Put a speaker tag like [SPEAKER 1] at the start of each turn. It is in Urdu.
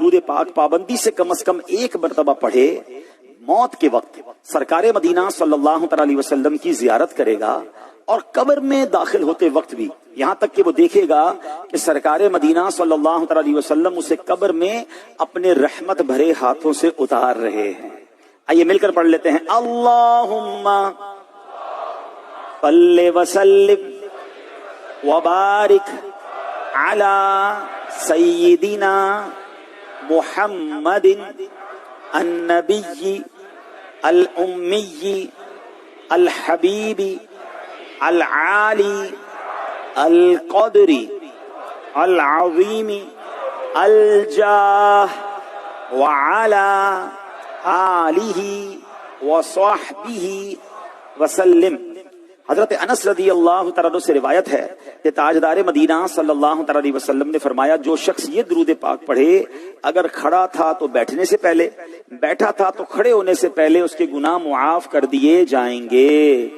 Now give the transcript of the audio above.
[SPEAKER 1] درود پاک پابندی سے کم از کم ایک مرتبہ پڑھے، موت کے وقت سرکار مدینہ صلی اللہ تعالی علیہ وسلم کی زیارت کرے گا، اور قبر میں داخل ہوتے وقت بھی، یہاں تک کہ وہ دیکھے گا کہ سرکار مدینہ صلی اللہ تعالی علیہ وسلم اسے قبر میں اپنے رحمت بھرے ہاتھوں سے اتار رہے ہیں۔ آئیے مل کر پڑھ لیتے ہیں، اللہم صلی وسلم وبارک علی سیدنا محمد النبی الامی الحبیب العالی القدر العظیم الجاہ وعلی آلہ وصحبہ وسلم۔ حضرت انس رضی اللہ تعالیٰ عنہ سے روایت ہے کہ تاجدار مدینہ صلی اللہ تعالیٰ علیہ وسلم نے فرمایا، جو شخص یہ درود پاک پڑھے، اگر کھڑا تھا تو بیٹھنے سے پہلے، بیٹھا تھا تو کھڑے ہونے سے پہلے اس کے گناہ معاف کر دیے جائیں گے۔